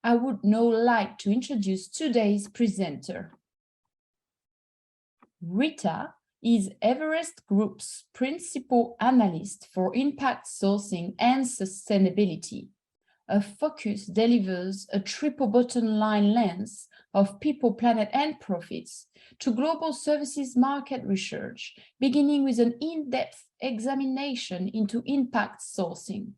I would now like to introduce today's presenter. Rita is Everest Group's principal analyst for impact sourcing and sustainability. Her focus delivers a triple bottom line lens of people, planet, and profits to global services market research, beginning with an in-depth examination into impact sourcing.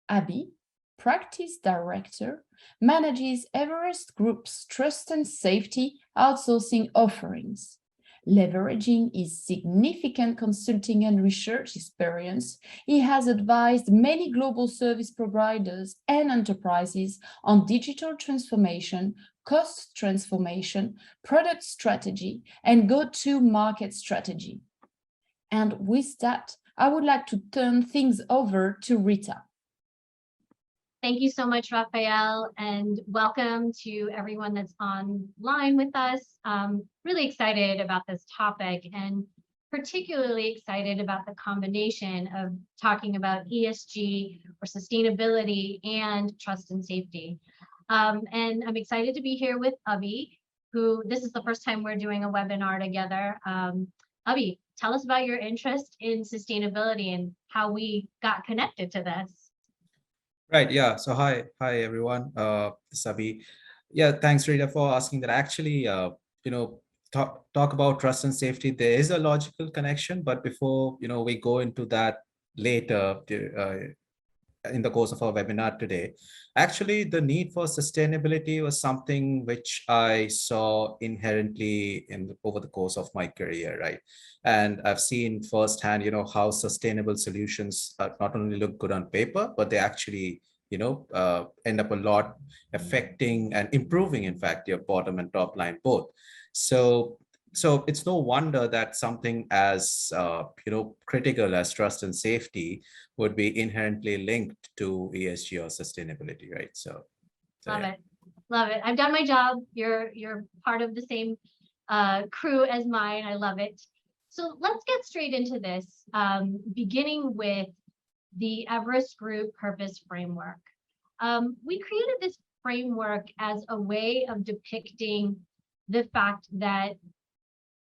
Abby, Practice Director, manages Everest Group's trust and safety outsourcing offerings. Leveraging his significant consulting and research experience, he has advised many global service providers and enterprises on digital transformation, cost transformation, product strategy, and go-to-market strategy. And with that, I would like to turn things over to Rita. Thank you so much, Raphael, and welcome to everyone that's online with us. Really excited about this topic and particularly excited about the combination of talking about ESG or sustainability and trust and safety. And I'm excited to be here with Abby, who this is the first time we're doing a webinar together. Abby, tell us about your interest in sustainability and how we got connected to this. Right. Yeah. So hi everyone. Sabi. Yeah. Thanks, Rita, for asking that. Actually, talk about trust and safety. There is a logical connection, but before we go into that later in the course of our webinar today, actually the need for sustainability was something which I saw inherently over the course of my career, right? And I've seen firsthand, how sustainable solutions not only look good on paper, but they actually, end up a lot affecting and improving, in fact, your bottom and top line both. So it's no wonder that something as critical as trust and safety would be inherently linked to ESG or sustainability, right? So love it. I've done my job. You're part of the same crew as mine. I love it. So let's get straight into this, beginning with the Everest Group Purpose Framework. We created this framework as a way of depicting the fact that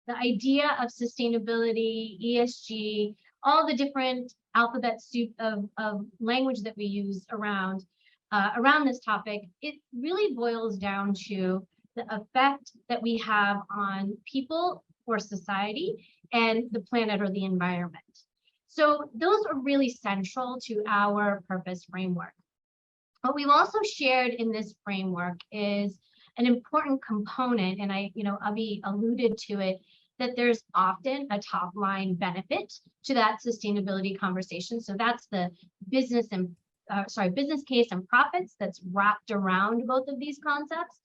the idea of sustainability, ESG, all the different alphabet soup of language that we use around this topic, it really boils down to the effect that we have on people or society and the planet or the environment. So those are really central to our purpose framework. What we've also shared in this framework is an important component, and Abby alluded to it, that there's often a top line benefit to that sustainability conversation. So that's the business case and profits that's wrapped around both of these concepts.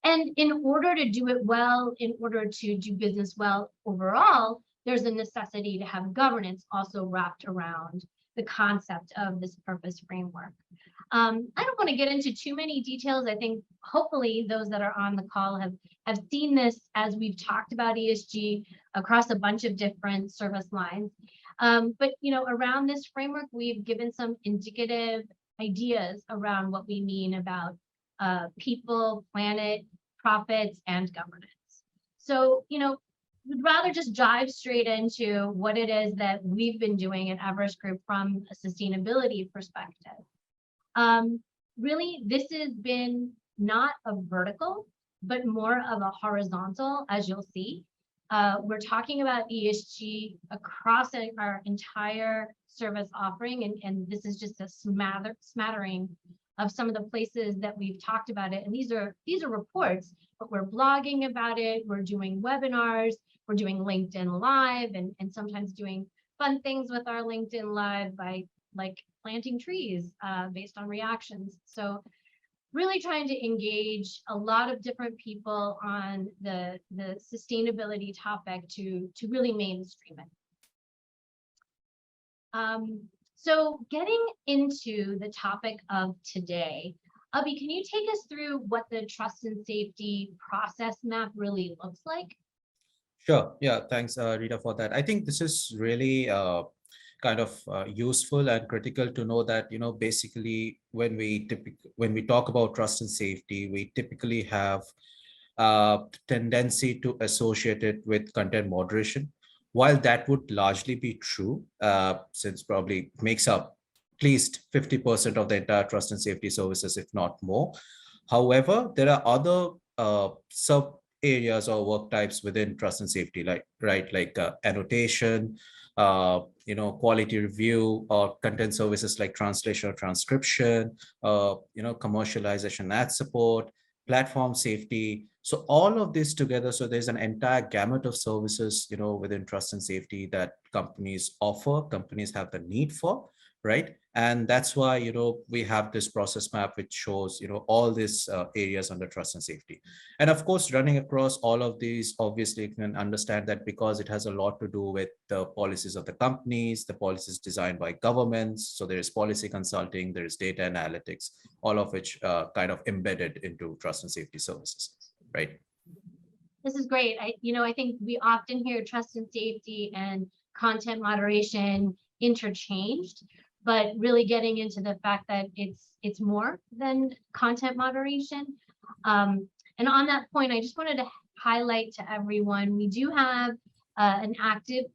And in order to do it well, in order to do business well overall, there's a necessity to have governance also wrapped around the concept of this purpose framework. I don't want to get into too many details. I think hopefully those that are on the call have seen this as we've talked about ESG across a bunch of different service lines. But around this framework, we've given some indicative ideas around what we mean about people, planet, profits, and governance. So, we'd rather just dive straight into what it is that we've been doing at Everest Group from a sustainability perspective. Really, this has been not a vertical, but more of a horizontal, as you'll see. We're talking about ESG across our entire service offering, and this is just a smattering of some of the places that we've talked about it. And these are reports, but we're blogging about it, we're doing webinars, we're doing LinkedIn Live, and sometimes doing fun things with our LinkedIn Live by planting trees based on reactions. So really trying to engage a lot of different people on the sustainability topic to really mainstream it. So getting into the topic of today, Abby, can you take us through what the trust and safety process map really looks like? Sure. Yeah. Thanks, Rita, for that. I think this is really kind of useful and critical to know that, basically when we talk about trust and safety, we typically have tendency to associate it with content moderation. While that would largely be true, since probably makes up at least 50% of the entire trust and safety services, if not more. However, there are other sub areas or work types within trust and safety, like annotation, quality review, or content services like translation or transcription, commercialization, ad support, platform safety. So all of this together, so there's an entire gamut of services, within trust and safety that companies offer, companies have the need for, right? And that's why, we have this process map which shows, all these areas under trust and safety. And of course, running across all of these, obviously you can understand that because it has a lot to do with the policies of the companies, the policies designed by governments. So there is policy consulting, there is data analytics, all of which kind of embedded into trust and safety services, right? This is great. I think we often hear trust and safety and content moderation interchanged, but really getting into the fact that it's more than content moderation. And on that point, I just wanted to highlight to everyone, we do have an active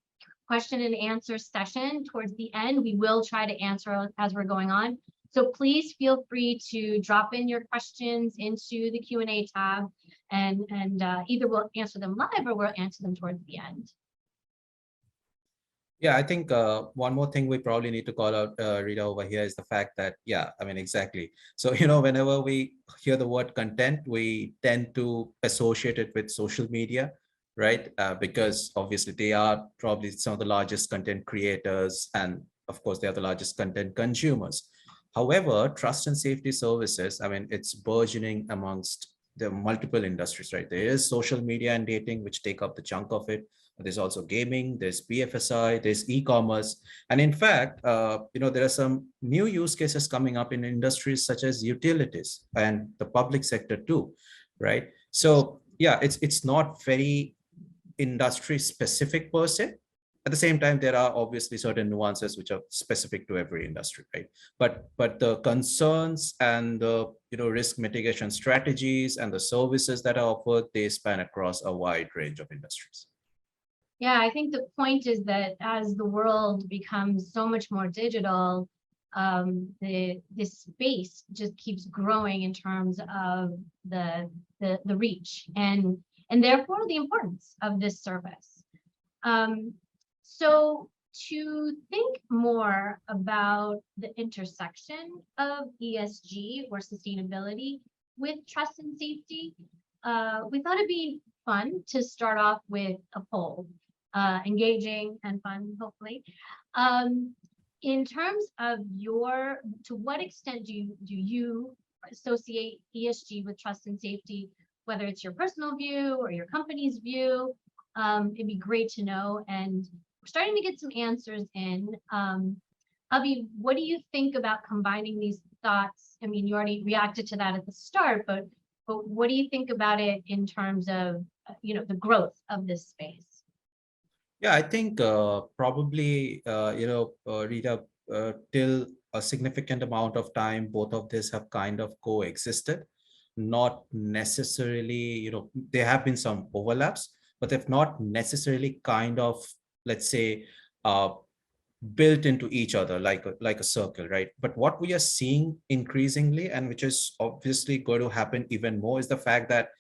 question and answer session towards the end. We will try to answer as we're going on. So please feel free to drop in your questions into the Q&A tab, and either we'll answer them live or we'll answer them towards the end. Yeah, I think one more thing we probably need to call out, Rita, over here is the fact that, yeah, I mean, exactly. So, whenever we hear the word content, we tend to associate it with social media, right? Because obviously they are probably some of the largest content creators, and of course, they are the largest content consumers. However, trust and safety services, I mean, it's burgeoning amongst the multiple industries, right? There is social media and dating, which take up the chunk of it. There's also gaming, there's BFSI, there's e-commerce. And in fact, there are some new use cases coming up in industries such as utilities and the public sector too, right? So yeah, it's not very industry specific per se. At the same time, there are obviously certain nuances which are specific to every industry, right? But the concerns and the risk mitigation strategies and the services that are offered, they span across a wide range of industries. Yeah, I think the point is that as the world becomes so much more digital, this space just keeps growing in terms of the reach and therefore the importance of this service. So to think more about the intersection of ESG or sustainability with trust and safety, we thought it'd be fun to start off with a poll. Engaging and fun, hopefully. In terms of to what extent do you associate ESG with trust and safety, whether it's your personal view or your company's view? It'd be great to know. And we're starting to get some answers in. Abhi, what do you think about combining these thoughts? I mean, you already reacted to that at the start, but what do you think about it in terms of the growth of this space? Yeah, I think probably, Rita, till a significant amount of time, both of these have kind of coexisted. Not necessarily, there have been some overlaps, but they've not necessarily kind of, let's say, built into each other like a circle, right? But what we are seeing increasingly, and which is obviously going to happen even more, is the fact that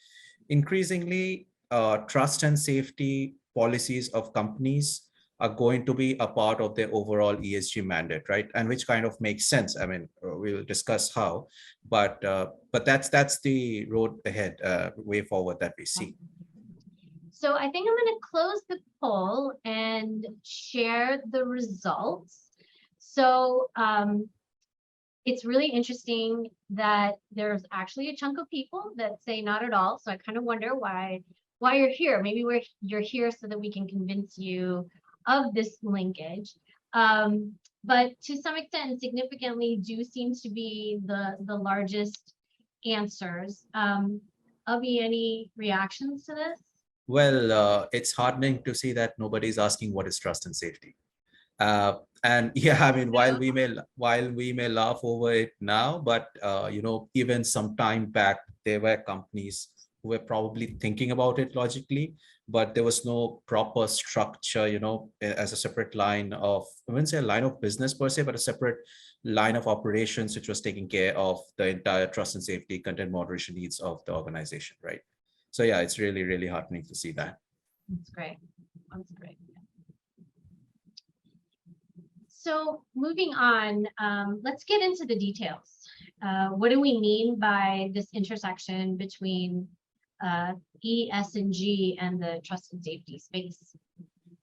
increasingly trust and safety policies of companies are going to be a part of their overall ESG mandate, right? And which kind of makes sense. I mean, we'll discuss how, but that's the road ahead, way forward that we see. So I think I'm going to close the poll and share the results. So it's really interesting that there's actually a chunk of people that say not at all. So I kind of wonder why you're here. Maybe you're here so that we can convince you of this linkage. But to some extent, significantly do seem to be the largest answers. Abhi, any reactions to this? Well, it's heartening to see that nobody's asking what is trust and safety. And yeah, I mean, Yeah. while we may laugh over it now, but even some time back, there were companies who were probably thinking about it logically, but there was no proper structure, as a separate line of, I wouldn't say a line of business per se, but a separate line of operations, which was taking care of the entire trust and safety content moderation needs of the organization, right? So yeah, it's really, really heartening to see that. That's great. That's great. So moving on, let's get into the details. What do we mean by this intersection between E, S, and G and the trust and safety space?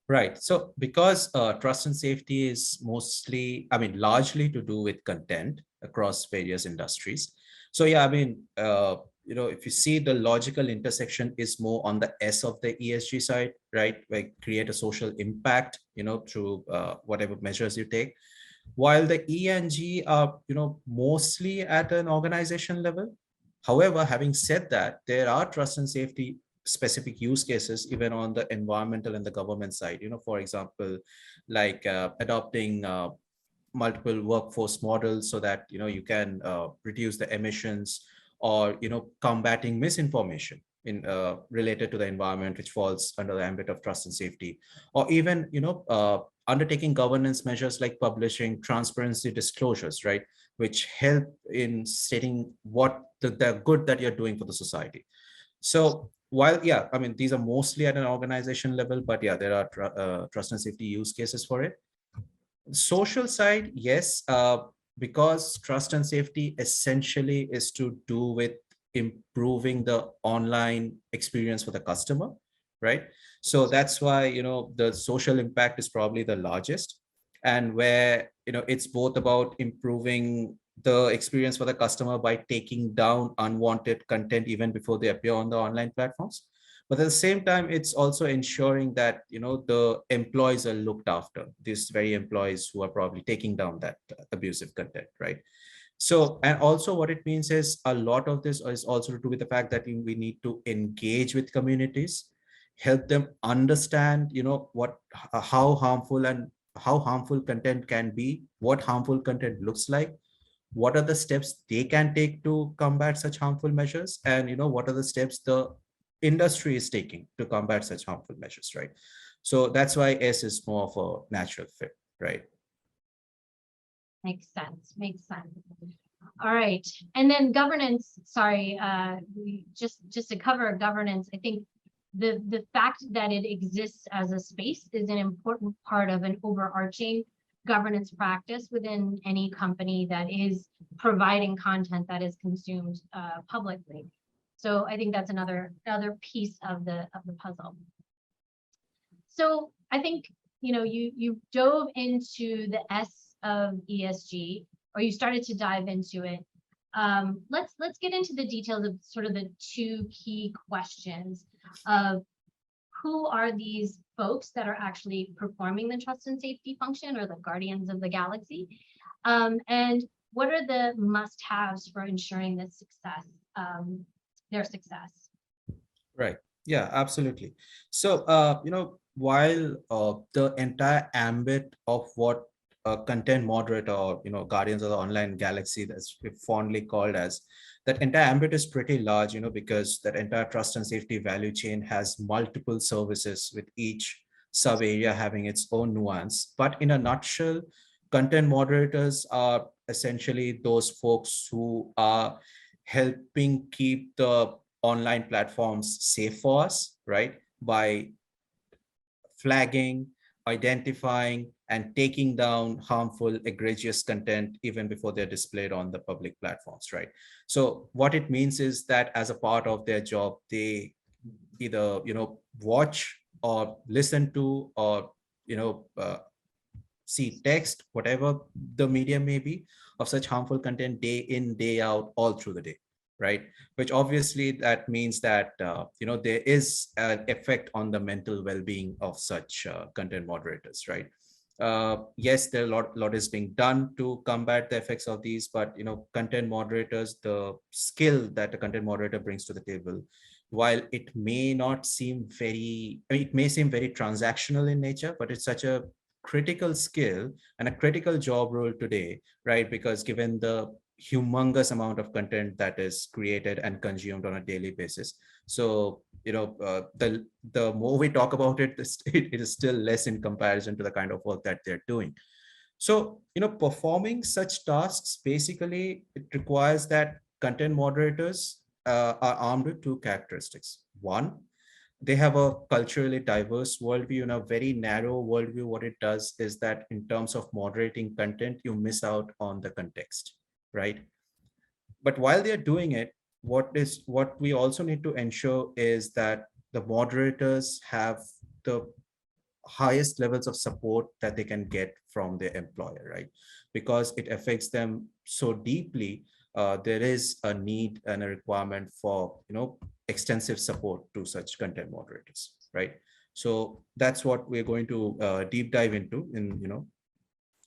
Right. So because trust and safety is mostly, I mean, largely to do with content across various industries. So yeah, I mean, if you see the logical intersection is more on the S of the ESG side, right? Like create a social impact, through whatever measures you take. While the E and G are, mostly at an organization level. However, having said that, there are trust and safety specific use cases even on the environmental and the government side, for example, like adopting multiple workforce models so that you can reduce the emissions, or combating misinformation in related to the environment, which falls under the ambit of trust and safety, or even undertaking governance measures like publishing transparency disclosures, right, which help in stating what the good that you're doing for the society. So while, yeah, I mean, these are mostly at an organization level, but yeah, there are trust and safety use cases for it. Social side, yes, because trust and safety essentially is to do with improving the online experience for the customer, right? So that's why, the social impact is probably the largest, and where, it's both about improving the experience for the customer by taking down unwanted content even before they appear on the online platforms. But at the same time, it's also ensuring that the employees are looked after, these very employees who are probably taking down that abusive content, right? So, and also what it means is a lot of this is also to do with the fact that we need to engage with communities, help them understand what how harmful content can be, what harmful content looks like, what are the steps they can take to combat such harmful measures, and what are the steps the industry is taking to combat such harmful measures, right? So that's why S is more of a natural fit, right? Makes sense. Makes sense. All right. And then governance, sorry, we just to cover governance, I think the fact that it exists as a space is an important part of an overarching governance practice within any company that is providing content that is consumed publicly. So I think that's another piece of the puzzle. So I think you dove into the S of ESG, or you started to dive into it. Let's get into the details of sort of the two key questions of who are these folks that are actually performing the trust and safety function, or the guardians of the galaxy, and what are the must-haves for ensuring that success, their success. Right. Yeah, absolutely. So while the entire ambit of what a content moderator, or guardians of the online galaxy, that's fondly called as, that entire ambit is pretty large, because that entire trust and safety value chain has multiple services, with each sub area having its own nuance. But in a nutshell, content moderators are essentially those folks who are helping keep the online platforms safe for us, right? By flagging, identifying, and taking down harmful, egregious content even before they're displayed on the public platforms, right? So what it means is that as a part of their job, they either, watch or listen to, or, see text, whatever the medium may be, of such harmful content day in, day out, all through the day, right? Which obviously that means that there is an effect on the mental well-being of such content moderators, right? Yes, there are a lot is being done to combat the effects of these, but content moderators, the skill that a content moderator brings to the table, while it may not seem very, I mean, it may seem very transactional in nature, but it's such a critical skill and a critical job role today, right? Because given the humongous amount of content that is created and consumed on a daily basis. So, the more we talk about it, it is still less in comparison to the kind of work that they're doing. So, performing such tasks, basically, it requires that content moderators are armed with two characteristics. One, they have a culturally diverse worldview and a very narrow worldview. What it does is that in terms of moderating content, you miss out on the context, right? But while they're doing it, what we also need to ensure is that the moderators have the highest levels of support that they can get from their employer, right? Because it affects them so deeply. There is a need and a requirement for extensive support to such content moderators, right? So that's what we're going to deep dive into in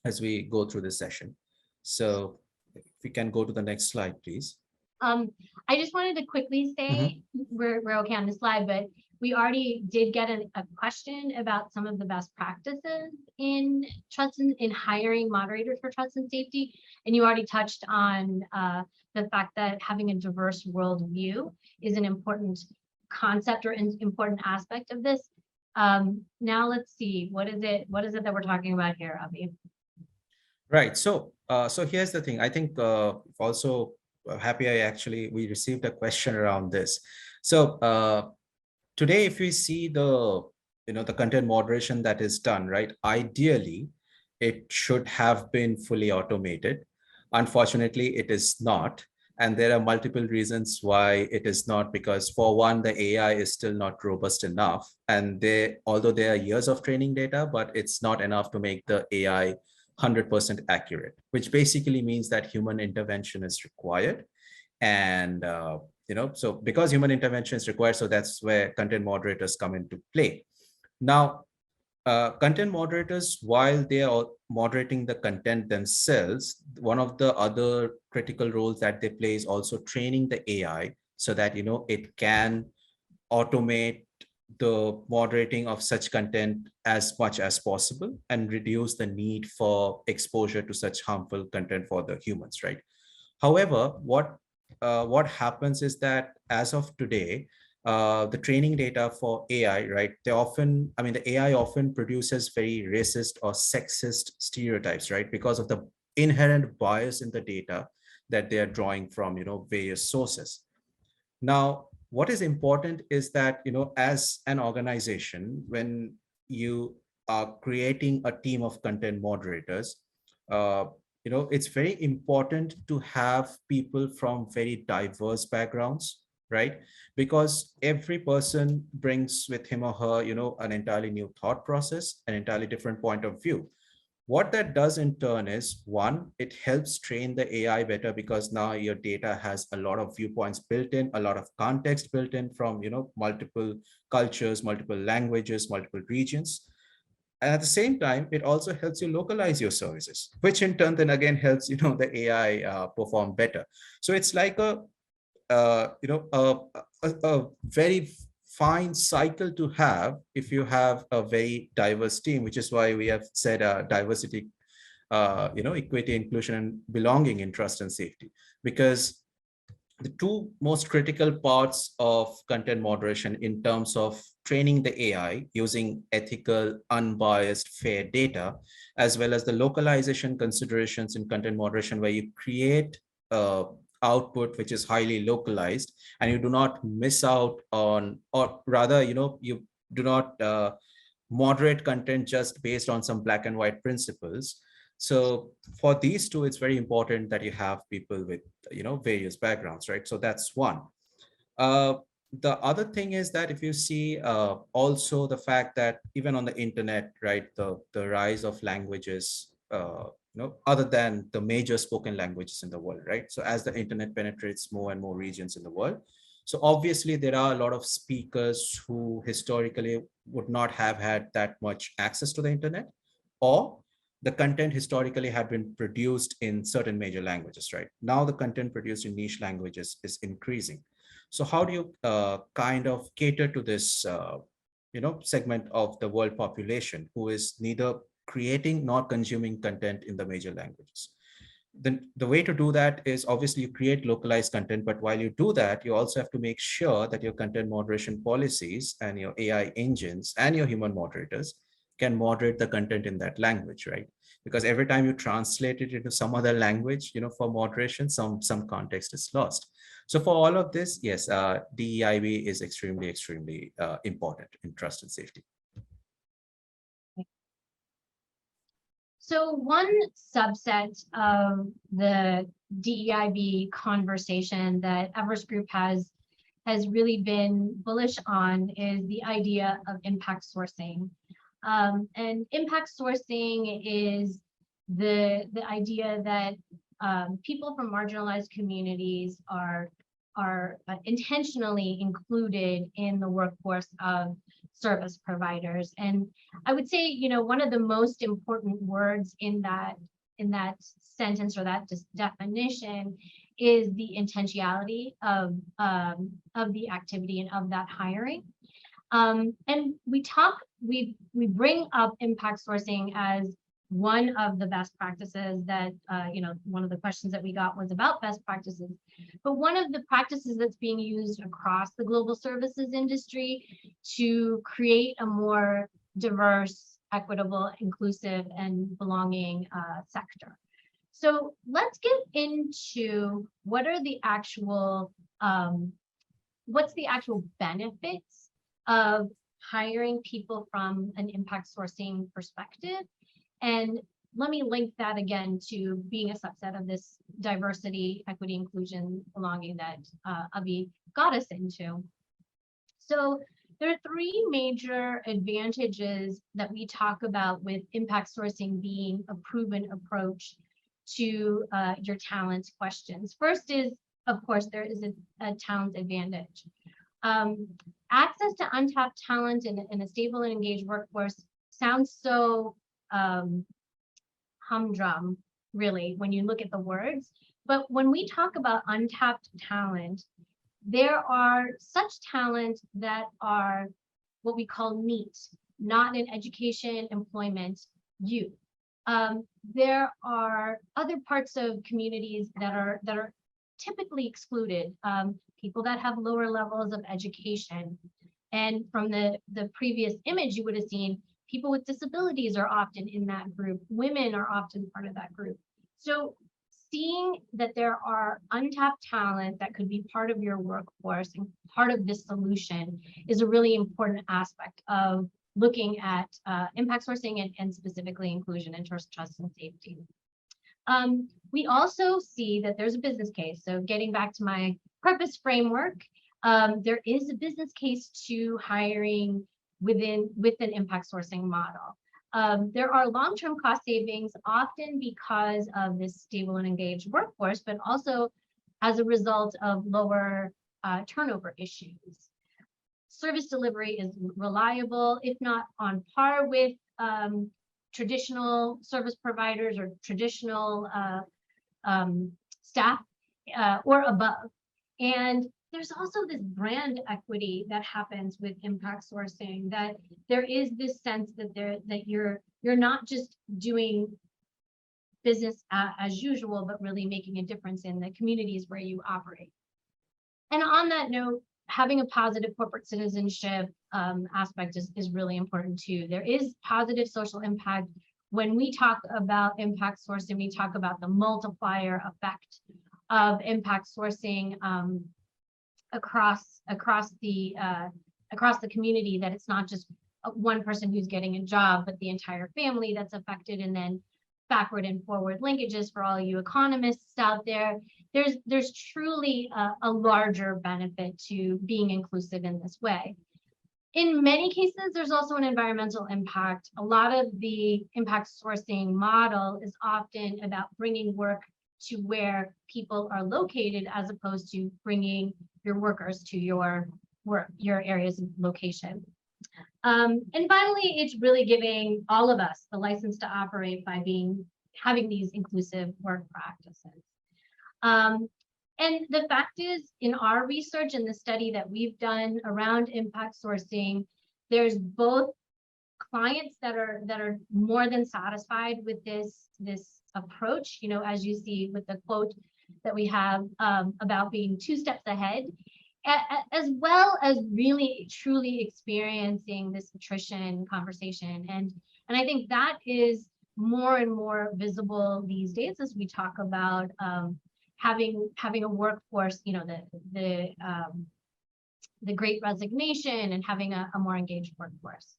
as we go through this session. So if we can go to the next slide, please. I just wanted to quickly say we're okay on the slide, but we already did get a question about some of the best practices in trust and in hiring moderators for trust and safety. And you already touched on the fact that having a diverse worldview is an important concept or an important aspect of this. Now let's see, what is it that we're talking about here, Abhi? Right. So here's the thing. I think also happy we received a question around this. So today, if we see the content moderation that is done, right, ideally it should have been fully automated. Unfortunately, it is not. And there are multiple reasons why it is not, because for one, the AI is still not robust enough. And although there are years of training data, but it's not enough to make the AI 100% accurate, which basically means that human intervention is required. And so because human intervention is required, so that's where content moderators come into play. Now, content moderators, while they are moderating the content themselves, one of the other critical roles that they play is also training the AI so that it can automate the moderating of such content as much as possible and reduce the need for exposure to such harmful content for the humans, right? However, what happens is that as of today, the training data for AI, right? The AI often produces very racist or sexist stereotypes, right? Because of the inherent bias in the data that they are drawing from, various sources. Now, what is important is that, as an organization, when you are creating a team of content moderators, it's very important to have people from very diverse backgrounds, right? Because every person brings with him or her, an entirely new thought process, an entirely different point of view. What that does in turn is, one, it helps train the AI better because now your data has a lot of viewpoints built in, a lot of context built in from, multiple cultures, multiple languages, multiple regions. And at the same time, it also helps you localize your services, which in turn then again helps, the AI perform better. So it's like a very fine cycle to have if you have a very diverse team, which is why we have said diversity, equity, inclusion, and belonging in trust and safety. Because the two most critical parts of content moderation in terms of training the AI using ethical, unbiased, fair data, as well as the localization considerations in content moderation, where you create output which is highly localized and you do not miss out on, or rather, you do not moderate content just based on some black and white principles. So for these two, it's very important that you have people with, various backgrounds, right? So that's one. The other thing is that if you see also the fact that even on the internet, right, the rise of languages, other than the major spoken languages in the world, right? So as the internet penetrates more and more regions in the world, so obviously there are a lot of speakers who historically would not have had that much access to the internet, or the content historically had been produced in certain major languages, right? Now the content produced in niche languages is increasing. So how do you kind of cater to this, segment of the world population who is neither creating nor consuming content in the major languages. The way to do that is obviously you create localized content, but while you do that, you also have to make sure that your content moderation policies and your AI engines and your human moderators can moderate the content in that language, right? Because every time you translate it into some other language, for moderation, some context is lost. So for all of this, yes, DEIB is extremely, extremely important in trust and safety. So one subset of the DEIB conversation that Everest Group has really been bullish on is the idea of impact sourcing. And impact sourcing is the idea that people from marginalized communities are intentionally included in the workforce of service providers. And I would say, one of the most important words in that sentence or that definition is the intentionality of the activity and of that hiring. And we bring up impact sourcing as one of the best practices that, one of the questions that we got was about best practices, but one of the practices that's being used across the global services industry to create a more diverse, equitable, inclusive, and belonging sector. So let's get into what are the actual, what's the actual benefits of hiring people from an impact sourcing perspective. And let me link that again to being a subset of this diversity, equity, inclusion, belonging that Avi got us into. So there are three major advantages that we talk about with impact sourcing being a proven approach to your talent questions. First is, of course, there is a talent advantage. Access to untapped talent in a stable and engaged workforce sounds so humdrum, really, when you look at the words. But when we talk about untapped talent, there are such talent that are what we call NEET, not in education, employment, youth. There are other parts of communities that are typically excluded, people that have lower levels of education. And from the previous image, you would have seen people with disabilities are often in that group. Women are often part of that group. So seeing that there are untapped talent that could be part of your workforce and part of this solution is a really important aspect of looking at impact sourcing and specifically inclusion and trust and safety. We also see that there's a business case. So getting back to my purpose framework, there is a business case to hiring with an impact sourcing model. There are long-term cost savings, often because of this stable and engaged workforce, but also as a result of lower turnover issues. Service delivery is reliable, if not on par with traditional service providers or traditional staff or above. And there's also this brand equity that happens with impact sourcing, that there is this sense that you're not just doing business as usual, but really making a difference in the communities where you operate. And on that note, having a positive corporate citizenship aspect is really important too. There is positive social impact. When we talk about impact sourcing, we talk about the multiplier effect of impact sourcing across the community, that it's not just one person who's getting a job, but the entire family that's affected, and then backward and forward linkages for all you economists out there. There's truly a larger benefit to being inclusive in this way. In many cases, there's also an environmental impact. A lot of the impact sourcing model is often about bringing work to where people are located, as opposed to bringing your workers to your areas of location. And finally, it's really giving all of us the license to operate by having these inclusive work practices. And the fact is, in our research and the study that we've done around impact sourcing, there's both clients that are more than satisfied with this approach, you know, as you see with the quote that we have about being 2 steps ahead, as well as really truly experiencing this nutrition conversation. And I think that is more and more visible these days as we talk about having a workforce, you know, the great resignation and having a more engaged workforce.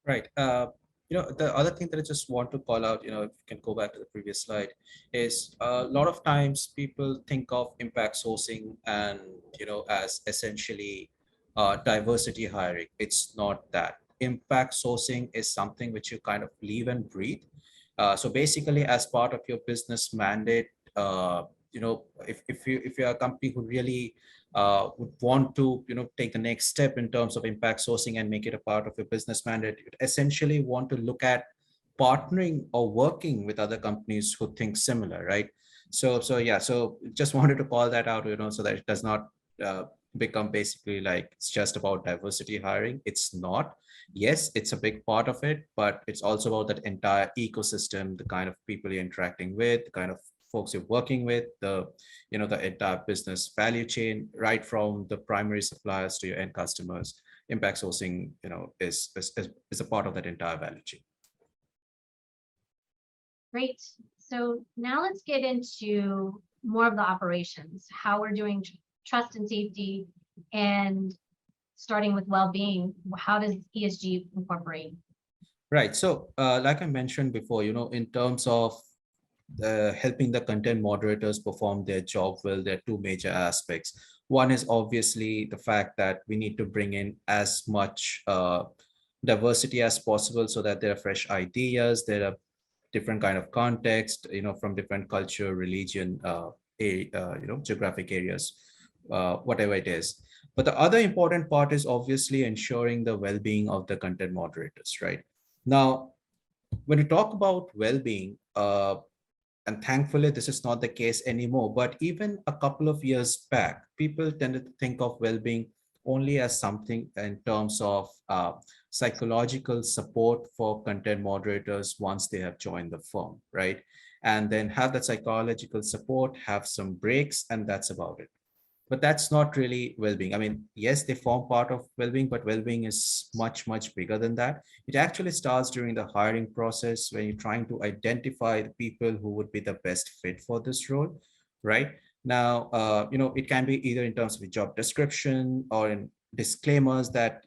Right. You know, the other thing that I just want to call out, you know, if you can go back to the previous slide, is a lot of times people think of impact sourcing and, you know, as essentially diversity hiring. It's not that. Impact sourcing is something which you kind of live and breathe. So basically, as part of your business mandate, you know, if you're a company who really would want to, you know, take the next step in terms of impact sourcing and make it a part of your business mandate, you essentially want to look at partnering or working with other companies who think similar, right? So yeah, so just wanted to call that out, you know, so that it does not become basically like it's just about diversity hiring. It's not. Yes, it's a big part of it, but it's also about that entire ecosystem, the kind of people you're interacting with, the kind of folks you're working with, the, you know, the entire business value chain, right from the primary suppliers to your end customers. Impact sourcing, you know, is a part of that entire value chain. Great. So now let's get into more of the operations, how we're doing trust and safety, and starting with well-being. How does ESG incorporate? Right. So like I mentioned before, you know, in terms of helping the content moderators perform their job well, there are two major aspects. One is obviously the fact that we need to bring in as much diversity as possible so that there are fresh ideas, there are different kind of context, you know, from different culture, religion, you know, geographic areas, whatever it is. But the other important part is obviously ensuring the well-being of the content moderators, right? Now, when you talk about well-being, and thankfully this is not the case anymore, but even a couple of years back, people tended to think of well-being only as something in terms of psychological support for content moderators once they have joined the firm, right? And then have that psychological support, have some breaks, and that's about it. But that's not really well-being. I mean, yes, they form part of well-being, but well-being is much, much bigger than that. It actually starts during the hiring process when you're trying to identify the people who would be the best fit for this role, right? Now, you know, it can be either in terms of a job description or in disclaimers that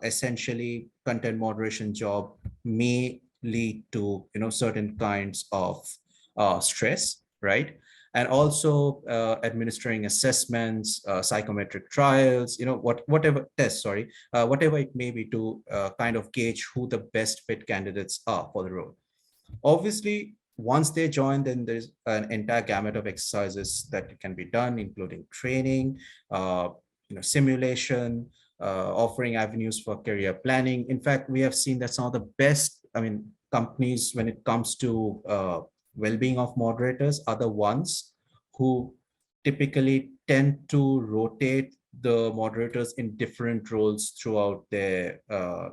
essentially content moderation job may lead to, you know, certain kinds of stress, right? And also administering assessments, psychometric trials, you know, whatever tests, sorry, whatever it may be to kind of gauge who the best fit candidates are for the role. Obviously, once they join, then there's an entire gamut of exercises that can be done, including training, you know, simulation, offering avenues for career planning. In fact, we have seen that some of the best, I mean, companies when it comes to well-being of moderators are the ones who typically tend to rotate the moderators in different roles throughout their,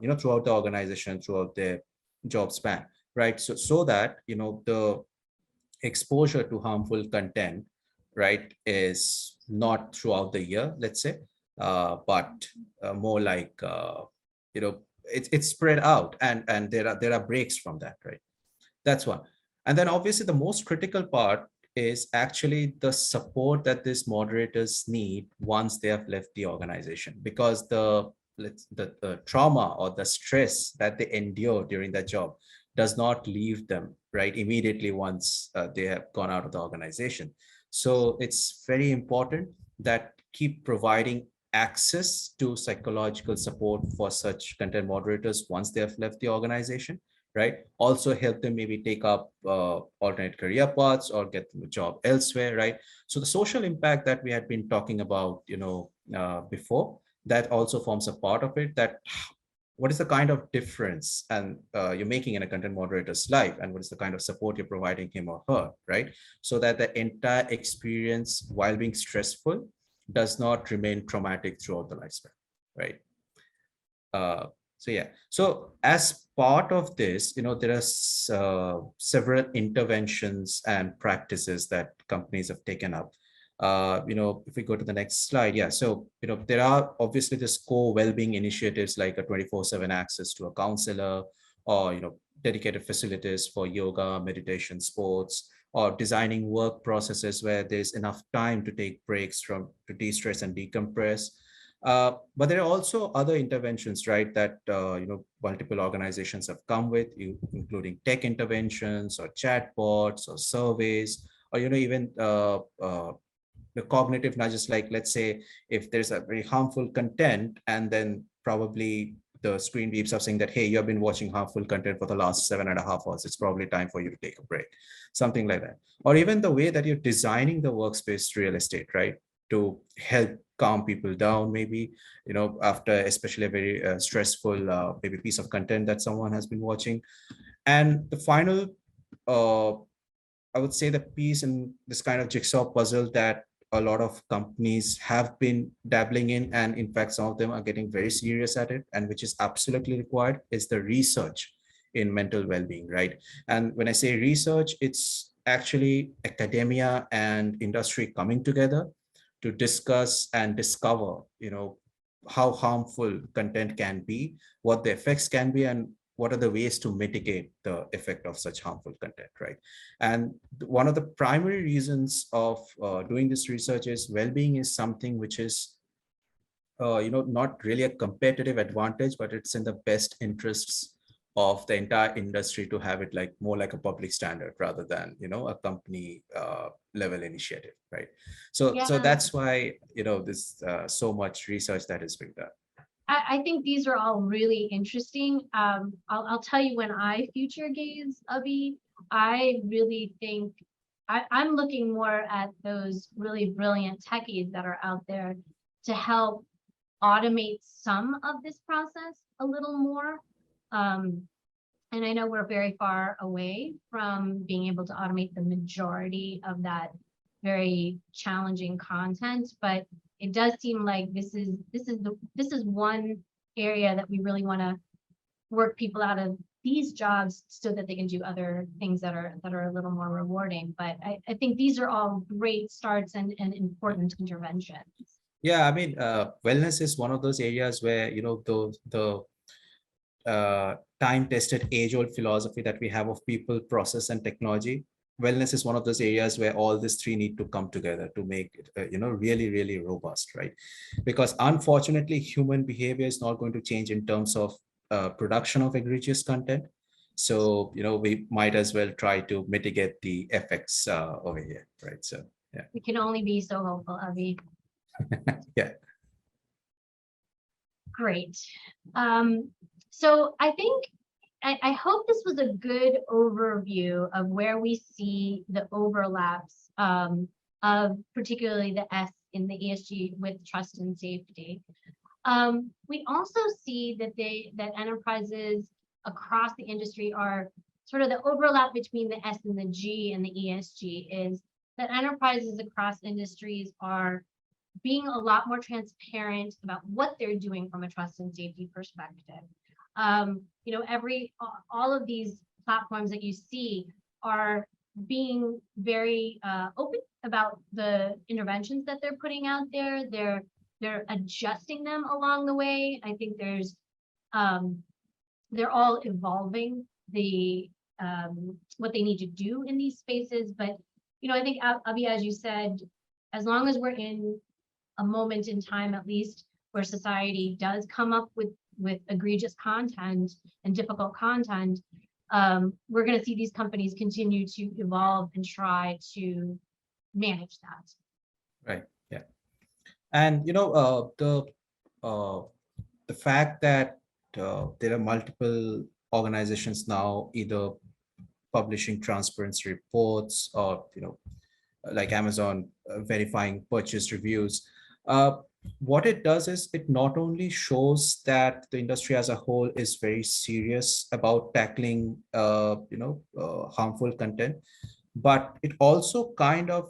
you know, throughout the organization, throughout their job span, right? So that, you know, the exposure to harmful content, right, is not throughout the year, let's say, but more like, you know, it's spread out, and there are breaks from that, right? That's one. And then obviously the most critical part is actually the support that these moderators need once they have left the organization, because the trauma or the stress that they endure during that job does not leave them, right, immediately once they have gone out of the organization. So it's very important that keep providing access to psychological support for such content moderators once they have left the organization, right? Also help them maybe take up alternate career paths or get a job elsewhere, right? So the social impact that we had been talking about, you know, before, that also forms a part of it, that what is the kind of difference and you're making in a content moderator's life, and what is the kind of support you're providing him or her, right? So that the entire experience, while being stressful, does not remain traumatic throughout the lifespan, right? So yeah, so as part of this, there are several interventions and practices that companies have taken up. If we go to the next slide, yeah. So there are obviously this core well-being initiatives like a 24/7 access to a counselor, or dedicated facilities for yoga, meditation, sports, or designing work processes where there's enough time to take breaks to de-stress and decompress. But there are also other interventions, right, that multiple organizations have come with, including tech interventions or chatbots or surveys, or even the cognitive nudges, like let's say if there's a very harmful content and then probably the screen beeps up saying that, hey, you have been watching harmful content for the last 7.5 hours, it's probably time for you to take a break, something like that. Or even the way that you're designing the workspace real estate, right, to help calm people down, maybe after especially a very stressful maybe piece of content that someone has been watching. And the final I would say the piece in this kind of jigsaw puzzle that a lot of companies have been dabbling in, and in fact, some of them are getting very serious at it, and which is absolutely required, is the research in mental well-being, right? And when I say research, it's actually academia and industry coming together to discuss and discover, how harmful content can be, what the effects can be, and what are the ways to mitigate the effect of such harmful content, right? And one of the primary reasons of doing this research is well-being is something which is, not really a competitive advantage, but it's in the best interests of the entire industry to have it like more like a public standard rather than, a company level initiative, right? So Yeah. that's why, this so much research that is being done. I think these are all really interesting. I'll tell you, when I future gaze, Abhi, I really think I'm looking more at those really brilliant techies that are out there to help automate some of this process a little more. And I know we're very far away from being able to automate the majority of that very challenging content, but it does seem like this is one area that we really want to work people out of these jobs so that they can do other things that are a little more rewarding. But I think these are all great starts and important interventions. Yeah, I mean, wellness is one of those areas where, the time-tested, age-old philosophy that we have of people, process, and technology. Wellness is one of those areas where all these three need to come together to make it, really, really robust, right? Because unfortunately, human behavior is not going to change in terms of production of egregious content. So, we might as well try to mitigate the effects over here, right? So, yeah. We can only be so hopeful, Avi. Yeah. Great. So I think I hope this was a good overview of where we see the overlaps of particularly the S in the ESG with trust and safety. We also see that enterprises across the industry are sort of the overlap between the S and the G and the ESG is that enterprises across industries are being a lot more transparent about what they're doing from a trust and safety perspective. All of these platforms that you see are being very open about the interventions that they're putting out there. They're adjusting them along the way. I think they're all evolving what they need to do in these spaces. But I think, Abhi, as you said, as long as we're in a moment in time, at least, where society does come up with egregious content and difficult content, we're going to see these companies continue to evolve and try to manage that. Right. Yeah. And the fact that there are multiple organizations now either publishing transparency reports or like Amazon verifying purchase reviews. What it does is it not only shows that the industry as a whole is very serious about tackling harmful content, but it also kind of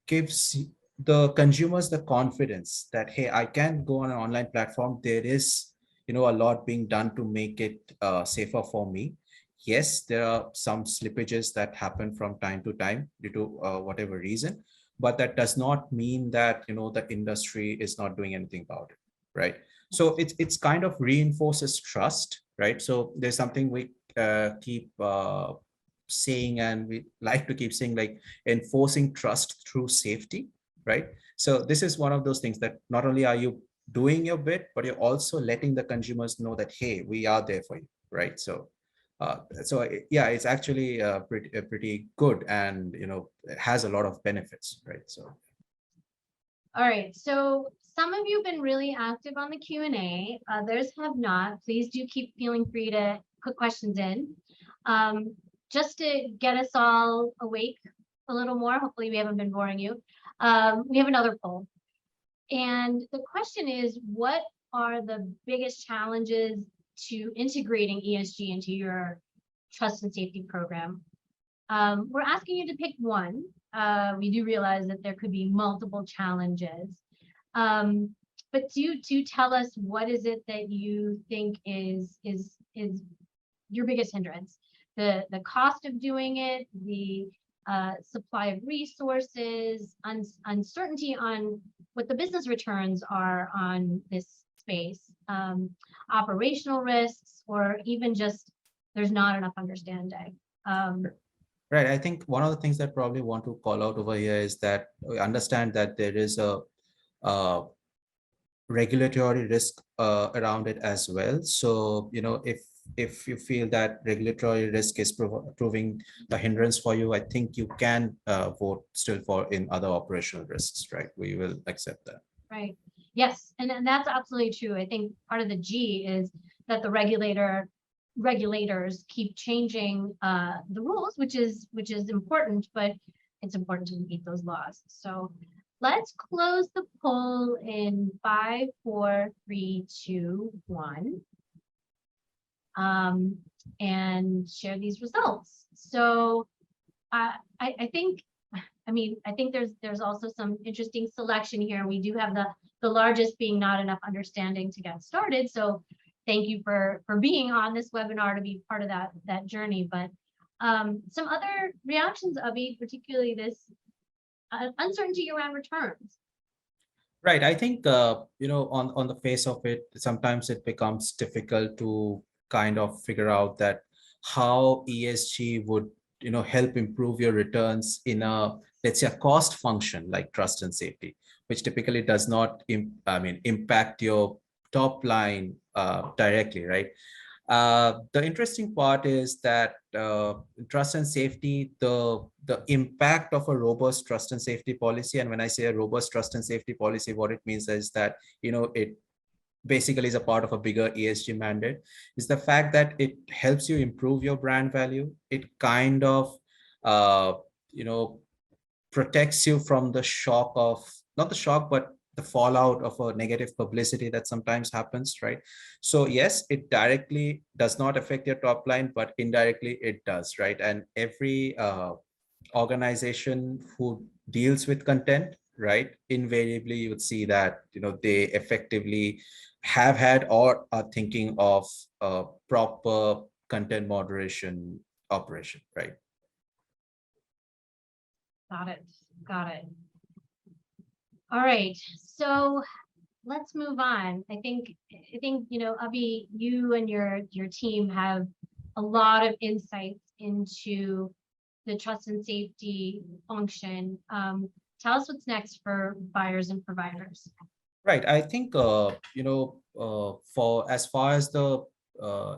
gives the consumers the confidence that, hey, I can go on an online platform, there is a lot being done to make it safer for me. Yes, there are some slippages that happen from time to time due to whatever reason, but that does not mean that the industry is not doing anything about it, right? So it's kind of reinforces trust, right? So there's something we keep saying, and we like to keep saying, like enforcing trust through safety, right? So this is one of those things that not only are you doing your bit, but you're also letting the consumers know that, hey, we are there for you, right? Yeah, it's actually pretty good, and it has a lot of benefits, right? So All right, so some of you have been really active on the Q&A, others have not. Please do keep feeling free to put questions in. Just to get us all awake a little more, hopefully we haven't been boring you, we have another poll. And the question is, what are the biggest challenges to integrating ESG into your trust and safety program? We're asking you to pick one. We do realize that there could be multiple challenges. But do tell us, what is it that you think is your biggest hindrance? The cost of doing it, the supply of resources, uncertainty on what the business returns are on this space, operational risks, or even just there's not enough understanding. Right. I think one of the things that probably want to call out over here is that we understand that there is a regulatory risk around it as well. So, if you feel that regulatory risk is proving a hindrance for you, I think you can vote still for in other operational risks, right? We will accept that. Right. Yes, and that's absolutely true. I think part of the G is that the regulators keep changing the rules, which is important, but it's important to meet those laws. So let's close the poll in 5, 4, 3, 2, 1, and share these results. So I think there's also some interesting selection here. We do have the largest being not enough understanding to get started. So thank you for being on this webinar to be part of that journey. But some other reactions, Avi, particularly this uncertainty around returns. Right. I think, on the face of it, sometimes it becomes difficult to kind of figure out that how ESG would, help improve your returns in a, let's say, a cost function like trust and safety, which typically does not, impact your top line directly, right? The interesting part is that trust and safety, the impact of a robust trust and safety policy, and when I say a robust trust and safety policy, what it means is that it basically is a part of a bigger ESG mandate, is the fact that it helps you improve your brand value. It kind of protects you from the shock of, not the shock, but the fallout of a negative publicity that sometimes happens, right? So yes, it directly does not affect your top line, but indirectly it does, right? And every organization who deals with content, right, invariably you would see that they effectively have had or are thinking of a proper content moderation operation, right? Got it. All right, so let's move on. I think Avi, you and your team have a lot of insights into the trust and safety function. Tell us what's next for buyers and providers. Right. I think, for as far as the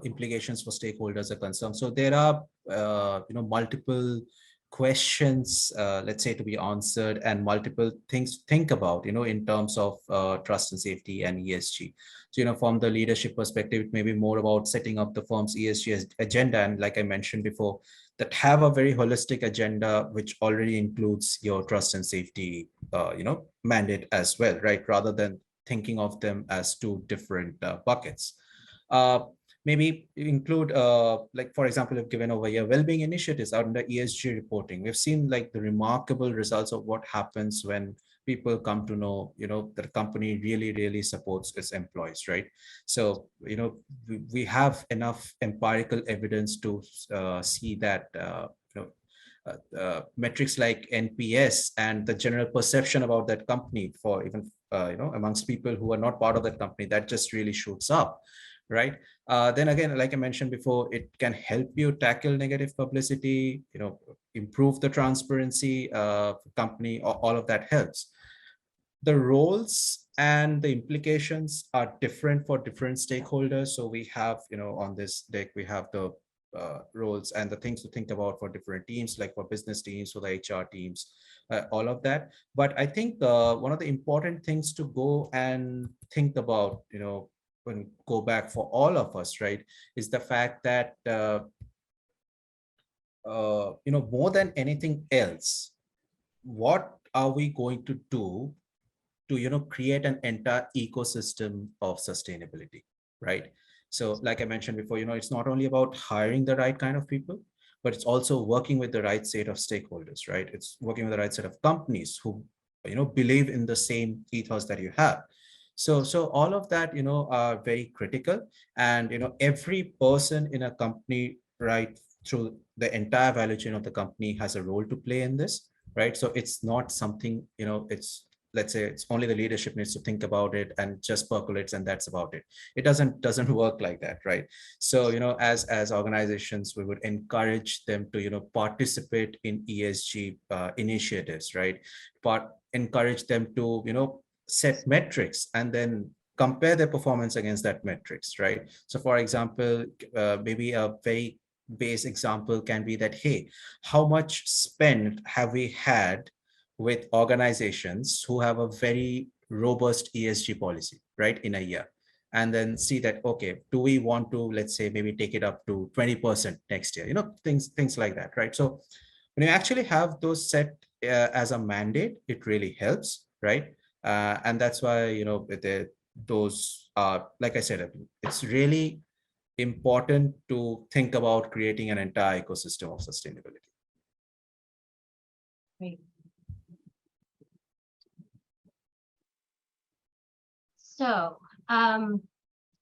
implications for stakeholders are concerned, so there are, multiple questions, let's say, to be answered, and multiple things to think about, in terms of trust and safety and ESG. So, from the leadership perspective, it may be more about setting up the firm's ESG agenda. And like I mentioned before, that have a very holistic agenda, which already includes your trust and safety, mandate as well, right? Rather than thinking of them as two different buckets. Maybe include, like, for example, if given over here, wellbeing initiatives under ESG reporting. We've seen like the remarkable results of what happens when people come to know, that the company really, really supports its employees, right? So, we have enough empirical evidence to see that, metrics like NPS and the general perception about that company for even, amongst people who are not part of that company, that just really shoots up, right? Then again, like I mentioned before, it can help you tackle negative publicity, improve the transparency of the company, all of that helps. The roles and the implications are different for different stakeholders. So we have, on this deck, we have the roles and the things to think about for different teams, like for business teams, for the HR teams, all of that. But I think one of the important things to go and think about, when go back for all of us, right, is the fact that, more than anything else, what are we going to do to create an entire ecosystem of sustainability, right? So like I mentioned before, it's not only about hiring the right kind of people, but it's also working with the right set of stakeholders, right? It's working with the right set of companies who believe in the same ethos that you have. So all of that are very critical. And every person in a company, right, through the entire value chain of the company, has a role to play in this, right? So it's not something, it's, let's say, it's only the leadership needs to think about it and just percolates and that's about it. It doesn't work like that, right? So as organizations, we would encourage them to participate in ESG initiatives, right? But encourage them to set metrics and then compare their performance against that metrics, right? So for example, maybe a very base example can be that, hey, how much spend have we had with organizations who have a very robust ESG policy, right, in a year? And then see that, okay, do we want to, let's say, maybe take it up to 20% next year? Things like that, right? So when you actually have those set as a mandate, it really helps, right? And that's why those are, like I said, it's really important to think about creating an entire ecosystem of sustainability. Great. So, and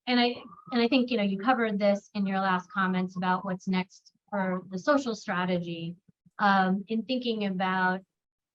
I think, you covered this in your last comments about what's next for the social strategy, in thinking about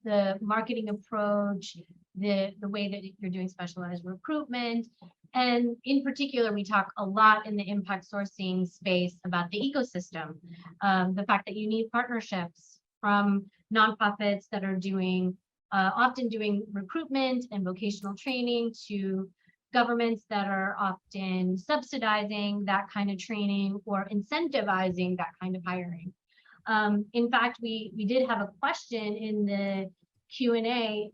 the marketing approach, the way that you're doing specialized recruitment. And in particular, we talk a lot in the impact sourcing space about the ecosystem, the fact that you need partnerships from nonprofits that are doing, often doing recruitment and vocational training, to governments that are often subsidizing that kind of training or incentivizing that kind of hiring. In fact, we did have a question in the Q&A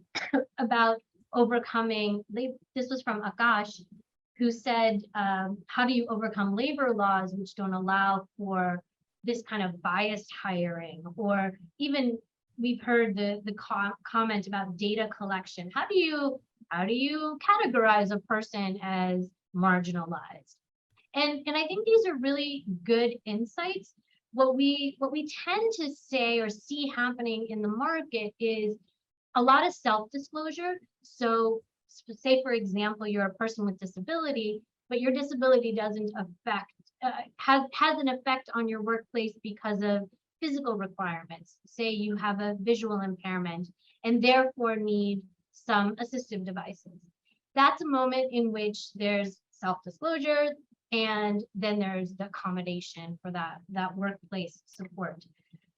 about overcoming, this was from Akash, who said, how do you overcome labor laws which don't allow for this kind of biased hiring? Or even we've heard the comment about data collection. How do you categorize a person as marginalized? And I think these are really good insights. What we tend to say or see happening in the market is a lot of self-disclosure. So say, for example, you're a person with disability, but your disability doesn't affect, has an effect on your workplace because of physical requirements. Say you have a visual impairment and therefore need some assistive devices. That's a moment in which there's self-disclosure, and then there's the accommodation for that workplace support.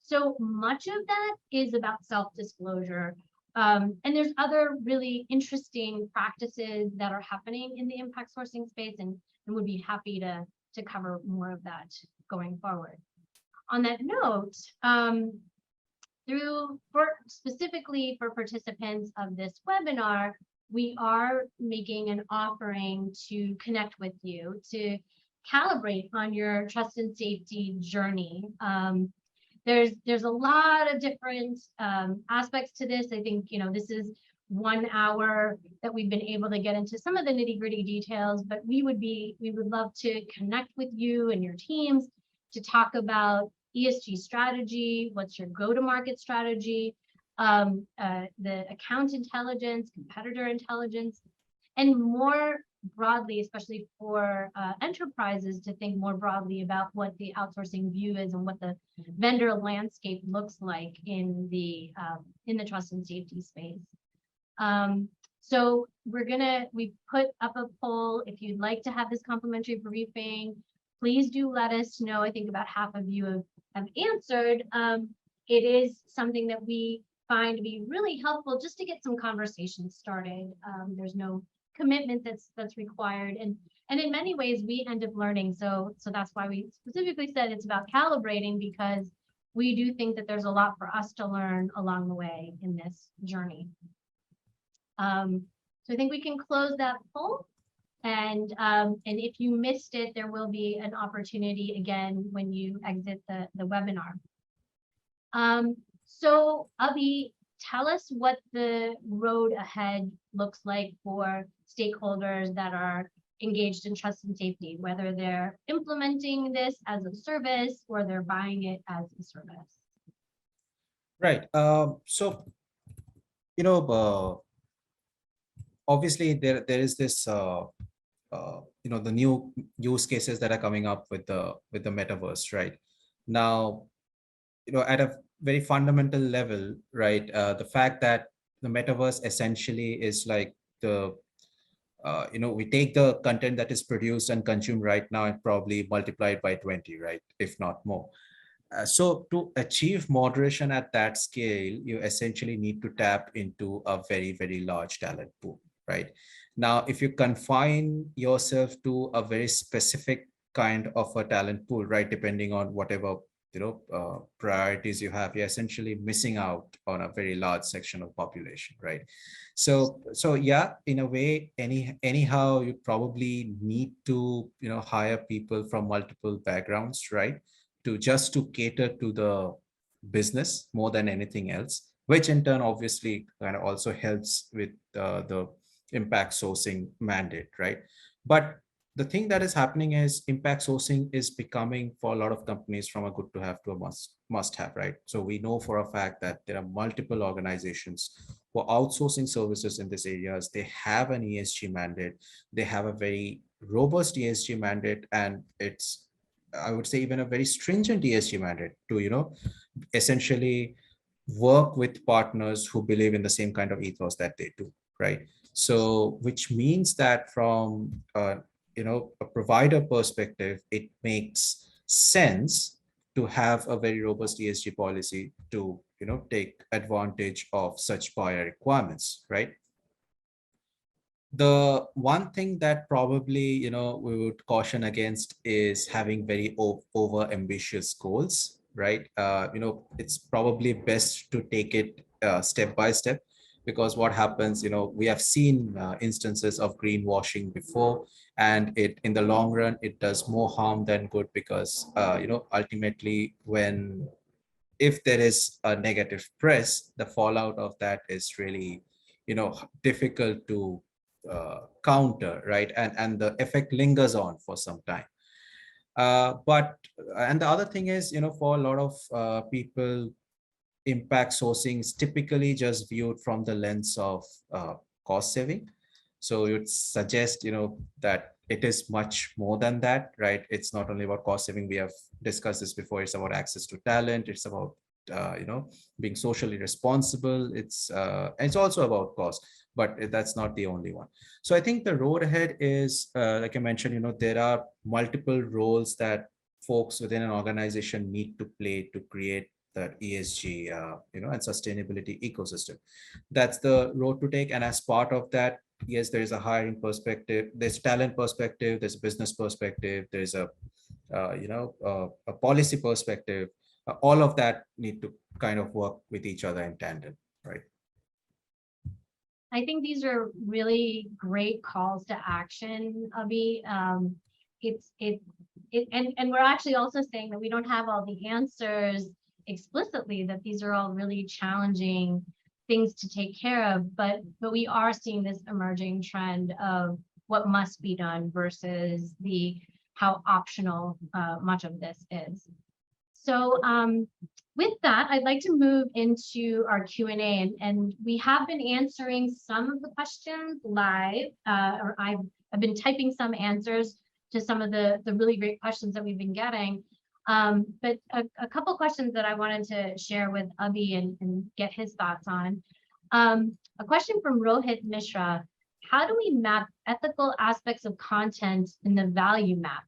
So much of that is about self-disclosure. And there's other really interesting practices that are happening in the impact sourcing space, and would be happy to cover more of that going forward. On that note, specifically for participants of this webinar, we are making an offering to connect with you, to calibrate on your trust and safety journey. There's a lot of different aspects to this. I think, this is 1 hour that we've been able to get into some of the nitty-gritty details, but we would love to connect with you and your teams to talk about ESG strategy, what's your go-to-market strategy, the account intelligence, competitor intelligence, and more broadly, especially for enterprises, to think more broadly about what the outsourcing view is and what the vendor landscape looks like in the trust and safety space. So we put up a poll. If you'd like to have this complimentary briefing, please do let us know. I think about half of you have answered. It is something that we find to be really helpful just to get some conversations started. There's no commitment that's required, and in many ways we end up learning. So that's why we specifically said it's about calibrating, because we do think that there's a lot for us to learn along the way in this journey. So I think we can close that poll, and if you missed it, there will be an opportunity again when you exit the webinar. So Abhi, tell us what the road ahead looks like for stakeholders that are engaged in trust and safety, whether they're implementing this as a service or they're buying it as a service. Right. So, obviously there is this, the new use cases that are coming up with the metaverse, right? Now, at a very fundamental level, right? The fact that the metaverse essentially is like the, we take the content that is produced and consumed right now and probably multiply it by 20, right? If not more. So to achieve moderation at that scale, you essentially need to tap into a very, very large talent pool, right? Now, if you confine yourself to a very specific kind of a talent pool, right, depending on whatever priorities you have, you're essentially missing out on a very large section of population, right? So yeah, in a way, anyhow, you probably need to hire people from multiple backgrounds, right, to cater to the business more than anything else, which in turn obviously kind of also helps with the impact sourcing mandate, right? But the thing that is happening is impact sourcing is becoming, for a lot of companies, from a good to have to a must have, right? So we know for a fact that there are multiple organizations who are outsourcing services in these areas. They have an ESG mandate. They have a very robust ESG mandate, and it's, I would say, even a very stringent ESG mandate to, essentially work with partners who believe in the same kind of ethos that they do, right? So, which means that from a provider perspective, it makes sense to have a very robust ESG policy to take advantage of such buyer requirements, right? The one thing that probably we would caution against is having very over ambitious goals, right? It's probably best to take it step by step, because what happens, we have seen instances of greenwashing before, and it, in the long run, it does more harm than good, because ultimately, if there is a negative press, the fallout of that is really difficult to counter, right? And the effect lingers on for some time. And the other thing is, for a lot of people, impact sourcing is typically just viewed from the lens of cost saving. So you'd suggest, that it is much more than that, right? It's not only about cost saving. We have discussed this before. It's about access to talent. It's about, being socially responsible. It's also about cost, but that's not the only one. So I think the road ahead is, like I mentioned, there are multiple roles that folks within an organization need to play to create that ESG, and sustainability ecosystem. That's the road to take. And as part of that, yes, there is a hiring perspective, there's talent perspective, there's a business perspective, there's a policy perspective. All of that need to kind of work with each other in tandem, right? I think these are really great calls to action, Abhi. And we're actually also saying that we don't have all the answers explicitly, that these are all really challenging things to take care of, but we are seeing this emerging trend of what must be done versus how optional much of this is. So with that, I'd like to move into our Q&A, and we have been answering some of the questions live, or I've been typing some answers to some of the really great questions that we've been getting. But a couple questions that I wanted to share with Abhi and get his thoughts on. A question from Rohit Mishra: how do we map ethical aspects of content in the value map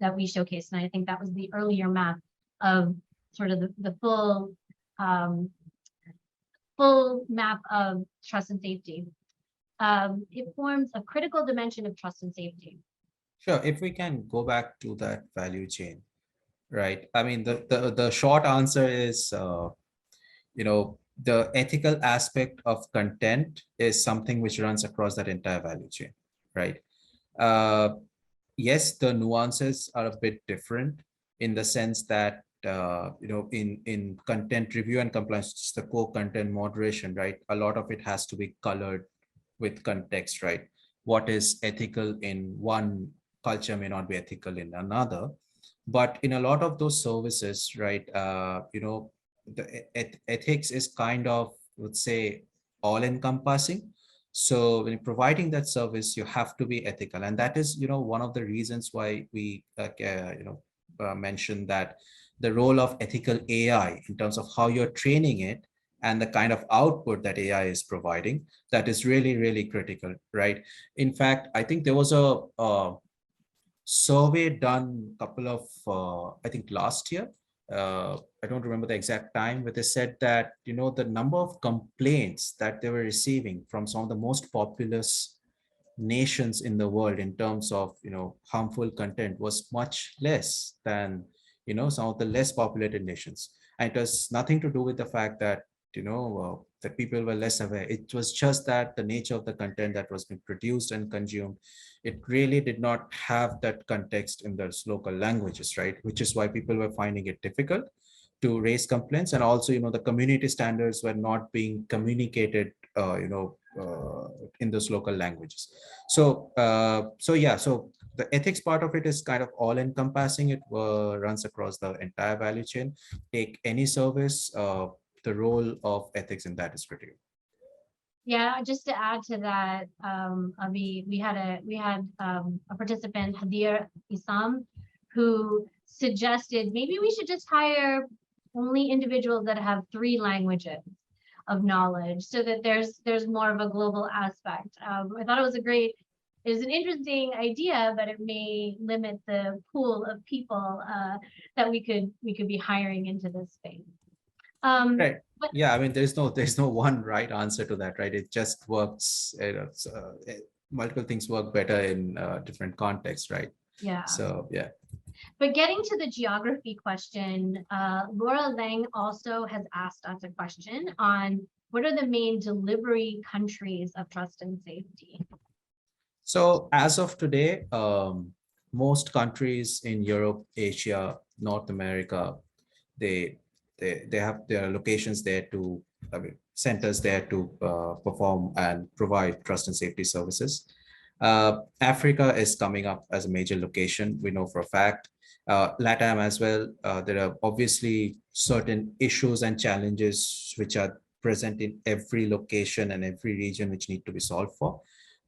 that we showcased? And I think that was the earlier map of sort of the full map of trust and safety. It forms a critical dimension of trust and safety. Sure, if we can go back to that value chain, right? I mean, the short answer is, the ethical aspect of content is something which runs across that entire value chain, right? Yes, the nuances are a bit different in the sense that, in content review and compliance, the core content moderation, right? A lot of it has to be colored with context, right? What is ethical in one culture may not be ethical in another. But in a lot of those services, right, the ethics is kind of, let's say, all encompassing. So when providing that service, you have to be ethical. And that is, one of the reasons why we, mentioned that the role of ethical AI in terms of how you're training it and the kind of output that AI is providing, that is really, really critical, right? In fact, I think there was a survey done a couple of, I think last year, I don't remember the exact time, but they said that, the number of complaints that they were receiving from some of the most populous nations in the world in terms of, harmful content was much less than, some of the less populated nations. And it has nothing to do with the fact that, that people were less aware. It was just that the nature of the content that was being produced and consumed, it really did not have that context in those local languages, right? Which is why people were finding it difficult to raise complaints. And also, the community standards were not being communicated, in those local languages. So the ethics part of it is kind of all encompassing. It runs across the entire value chain. Take any service, the role of ethics in that is critical. Yeah, just to add to that, we had a participant, Hadir Isam, who suggested maybe we should just hire only individuals that have 3 languages of knowledge, so that there's more of a global aspect. I thought it was an interesting idea, but it may limit the pool of people that we could be hiring into this space. Right. Yeah, I mean, there's no one right answer to that, right? It just works. Multiple things work better in different contexts, right? Yeah. So yeah. But getting to the geography question, Laura Lang also has asked us a question on what are the main delivery countries of trust and safety? So as of today, most countries in Europe, Asia, North America, they have their locations there to, centers there to perform and provide trust and safety services. Africa is coming up as a major location, we know for a fact. LATAM as well. There are obviously certain issues and challenges which are present in every location and every region which need to be solved for.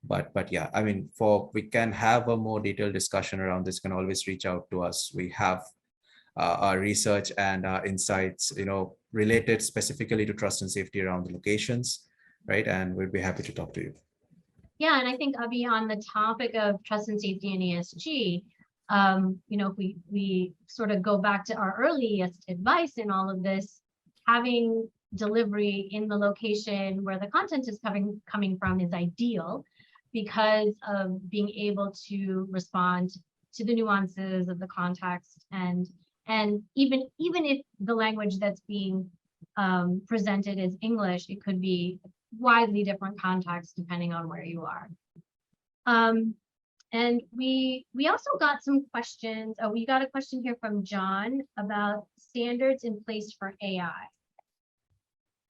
But yeah, I mean, we can have a more detailed discussion around this, you can always reach out to us. We have our research and our insights, related specifically to trust and safety around the locations, right? And we'd be happy to talk to you. Yeah, and I think, Abhi, on the topic of trust and safety and ESG, if we sort of go back to our earliest advice in all of this, having delivery in the location where the content is coming from is ideal, because of being able to respond to the nuances of the context, and even if the language that's being presented is English, it could be widely different contexts depending on where you are. And we also got some questions. We got a question here from John about standards in place for AI.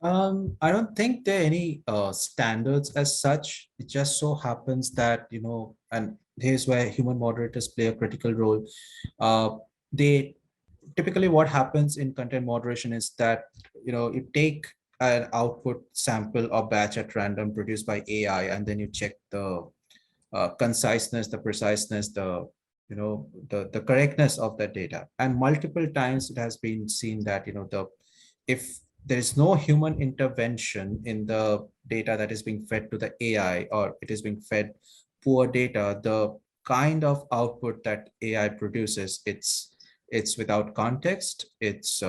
I don't think there are any standards as such. It just so happens that, and here's where human moderators play a critical role. They typically what happens in content moderation is that, you take an output sample or batch at random produced by AI, and then you check the conciseness, the preciseness, the correctness of that data. And multiple times it has been seen that, if there is no human intervention in the data that is being fed to the AI, or it is being fed poor data, the kind of output that AI produces, it's without context, it's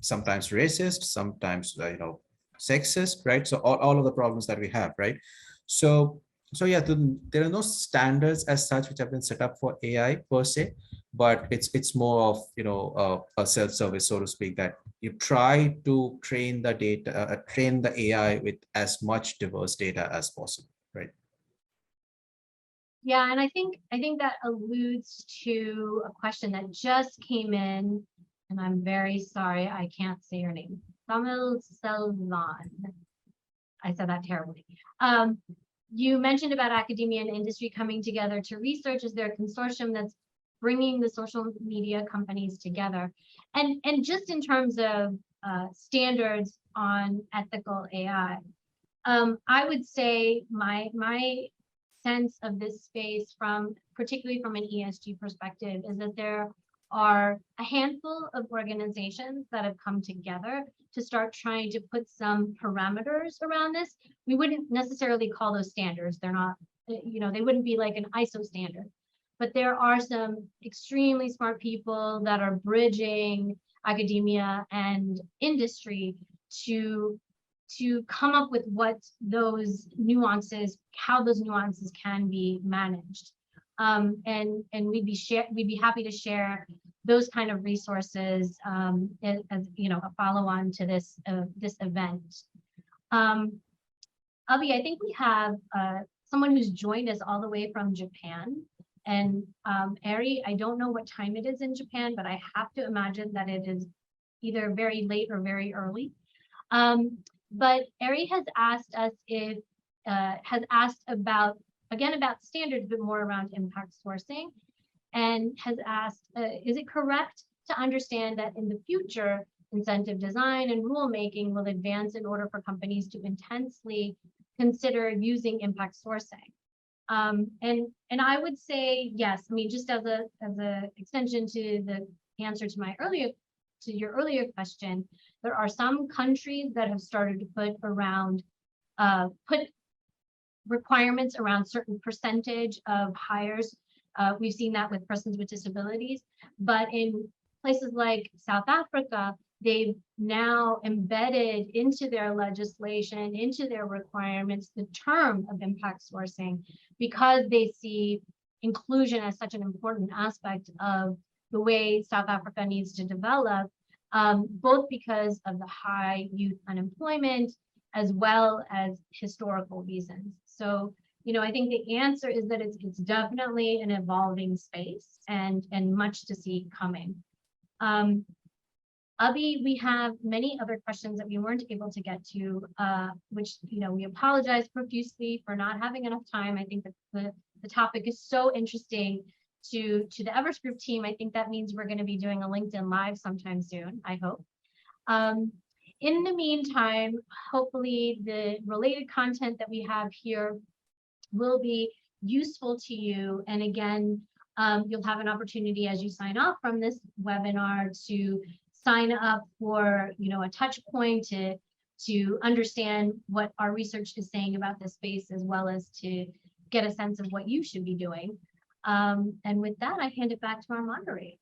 sometimes racist, sometimes sexist, right? So all of the problems that we have, right? So yeah, there are no standards as such which have been set up for AI per se, but it's more of a self-service, so to speak, that you try to train the data, train the AI with as much diverse data as possible, right? Yeah, and I think that alludes to a question that just came in, and I'm very sorry, I can't say your name. Kamil Selvan. I said that terribly. You mentioned about academia and industry coming together to research. Is there a consortium that's bringing the social media companies together? And just in terms of standards on ethical AI, I would say my sense of this space, particularly from an ESG perspective, is that there are a handful of organizations that have come together to start trying to put some parameters around this. We wouldn't necessarily call those standards. They're not, they wouldn't be like an ISO standard, but there are some extremely smart people that are bridging academia and industry to come up with what those nuances, how those nuances can be managed. And we'd be happy to share those kind of resources as a follow-on to this event. Avi, I think we have someone who's joined us all the way from Japan. And Ari, I don't know what time it is in Japan, but I have to imagine that it is either very late or very early. But Ari has asked us about standards, but more around impact sourcing, and has asked, is it correct to understand that in the future, incentive design and rulemaking will advance in order for companies to intensely consider using impact sourcing? And I would say yes. I mean, just as a extension to the answer to your earlier question, there are some countries that have started to put requirements around certain percentage of hires. We've seen that with persons with disabilities, but in places like South Africa, they've now embedded into their legislation, into their requirements, the term of impact sourcing, because they see inclusion as such an important aspect of the way South Africa needs to develop, both because of the high youth unemployment as well as historical reasons. So, I think the answer is that it's definitely an evolving space and much to see coming. Avi, we have many other questions that we weren't able to get to, which, we apologize profusely for not having enough time. I think that the topic is so interesting to the Everest Group team. I think that means we're going to be doing a LinkedIn Live sometime soon, I hope. In the meantime, hopefully the related content that we have here will be useful to you. And again, you'll have an opportunity as you sign off from this webinar to sign up for, a touch point to understand what our research is saying about this space, as well as to get a sense of what you should be doing. And with that, I hand it back to our moderator.